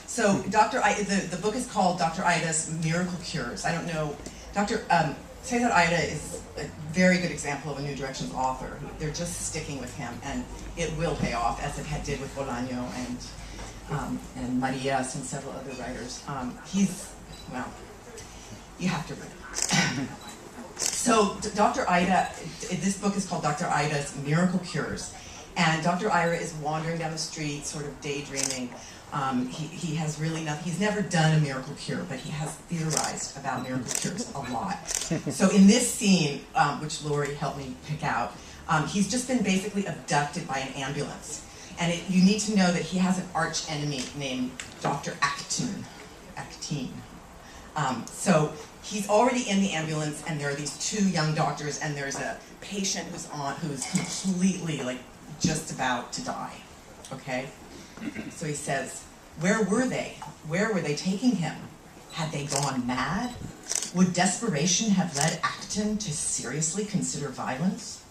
So Dr. The book is called Dr. Ida's Miracle Cures. I don't know, Cesar Ida is a very good example of a New Directions author. They're just sticking with him, and it will pay off, as it did with Bolaño and Marias and several other writers. Well, you have to read it. So Dr. Ida, this book is called Dr. Ida's Miracle Cures. And Dr. Ida is wandering down the street, sort of daydreaming. He has really nothing, he's never done a miracle cure, but he has theorized about miracle cures a lot. So in this scene, which Lori helped me pick out, he's just been basically abducted by an ambulance. And you need to know that he has an arch enemy named Dr. Actine. So he's already in the ambulance, and there are these two young doctors, and there's a patient who's completely, like, just about to die, okay? So he says, where were they? Where were they taking him? Had they gone mad? Would desperation have led Acton to seriously consider violence?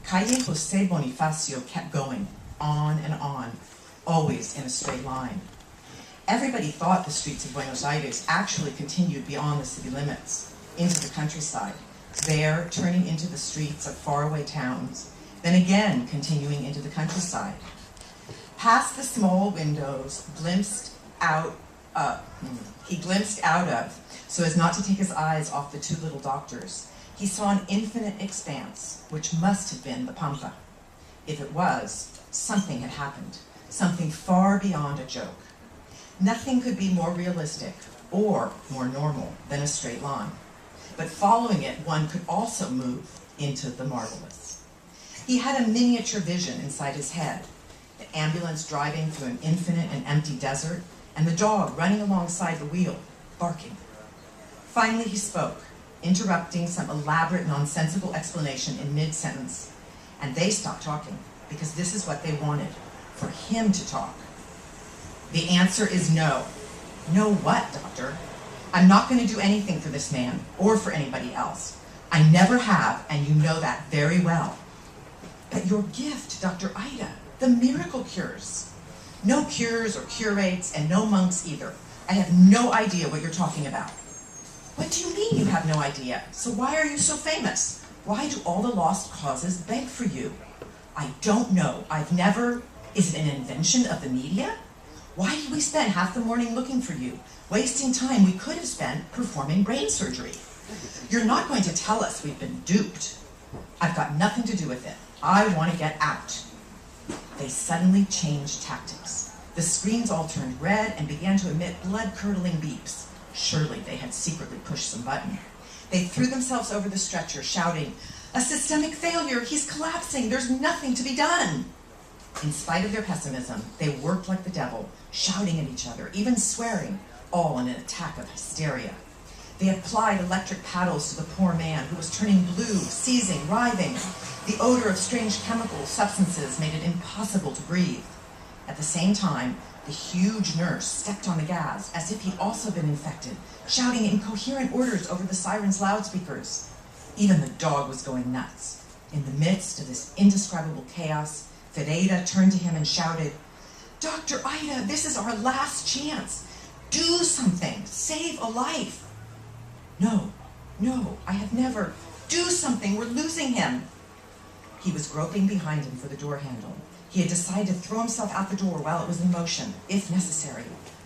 Calle Jose Bonifacio kept going, on and on, always in a straight line. Everybody thought the streets of Buenos Aires actually continued beyond the city limits, into the countryside, there turning into the streets of faraway towns, then again continuing into the countryside. Past the small windows he glimpsed out of, so as not to take his eyes off the two little doctors, he saw an infinite expanse, which must have been the Pampa. If it was, something had happened, something far beyond a joke. Nothing could be more realistic or more normal than a straight line. But following it, one could also move into the marvelous. He had a miniature vision inside his head, the ambulance driving through an infinite and empty desert, and the dog running alongside the wheel, barking. Finally he spoke, interrupting some elaborate, nonsensical explanation in mid-sentence, and they stopped talking, because this is what they wanted, for him to talk. The answer is no. No what, doctor? I'm not going to do anything for this man, or for anybody else. I never have, and you know that very well. But your gift, Dr. Ida, the miracle cures. No cures or curates, and no monks either. I have no idea what you're talking about. What do you mean you have no idea? So why are you so famous? Why do all the lost causes beg for you? I don't know. Is it an invention of the media? Why did we spend half the morning looking for you, wasting time we could have spent performing brain surgery? You're not going to tell us we've been duped. I've got nothing to do with it. I want to get out. They suddenly changed tactics. The screens all turned red and began to emit blood-curdling beeps. Surely they had secretly pushed some button. They threw themselves over the stretcher, shouting, "A systemic failure! He's collapsing! There's nothing to be done!" In spite of their pessimism, they worked like the devil, shouting at each other, even swearing, all in an attack of hysteria. They applied electric paddles to the poor man, who was turning blue, seizing, writhing. The odor of strange chemical substances made it impossible to breathe. At the same time, the huge nurse stepped on the gas, as if he'd also been infected, shouting incoherent orders over the siren's loudspeakers. Even the dog was going nuts. In the midst of this indescribable chaos, Ferreira turned to him and shouted, "Dr. Ida, this is our last chance. Do something. Save a life." No, I have never. Do something. We're losing him." He was groping behind him for the door handle. He had decided to throw himself out the door while it was in motion, if necessary.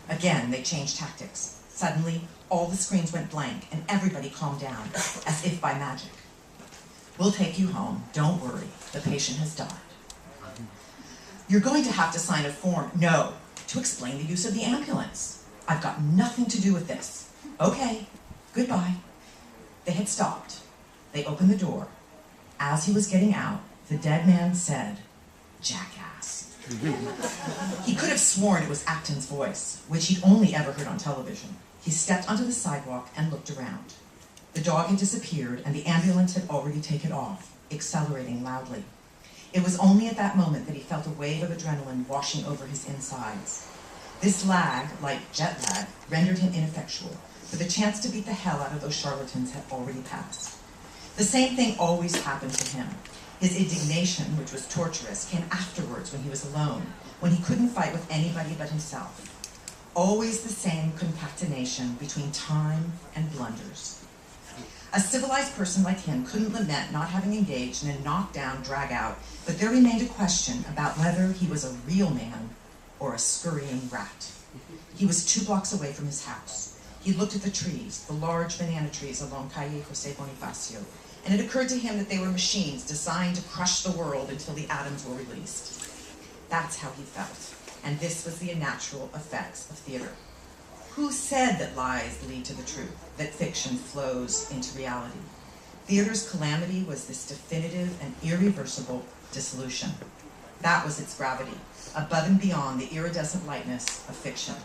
Again, they changed tactics. Suddenly, all the screens went blank, and everybody calmed down, as if by magic. "We'll take you home. Don't worry. The patient has died." "You're going to have to sign a form." "No, to explain the use of the ambulance. I've got nothing to do with this." "Okay, goodbye." They had stopped. They opened the door. As he was getting out, the dead man said, "Jackass." He could have sworn it was Acton's voice, which he'd only ever heard on television. He stepped onto the sidewalk and looked around. The dog had disappeared, and the ambulance had already taken off, accelerating loudly. It was only at that moment that he felt a wave of adrenaline washing over his insides. This lag, like jet lag, rendered him ineffectual, for the chance to beat the hell out of those charlatans had already passed. The same thing always happened to him. His indignation, which was torturous, came afterwards when he was alone, when he couldn't fight with anybody but himself. always the same concatenation between time and blunders. A civilized person like him couldn't lament not having engaged in a knock-down, drag-out, but there remained a question about whether he was a real man or a scurrying rat. He was 2 blocks away from his house. He looked at the trees, the large banana trees along Calle José Bonifacio, and it occurred to him that they were machines designed to crush the world until the atoms were released. That's how he felt, and this was the unnatural effects of theater. Who said that lies lead to the truth, that fiction flows into reality? Theater's calamity was this definitive and irreversible dissolution. That was its gravity, above and beyond the iridescent lightness of fiction.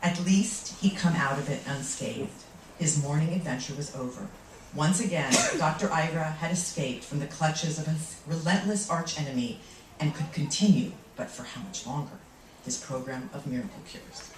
At least he'd come out of it unscathed. His morning adventure was over. Once again, Dr. Ira had escaped from the clutches of his relentless archenemy and could continue, but for how much longer, his program of miracle cures.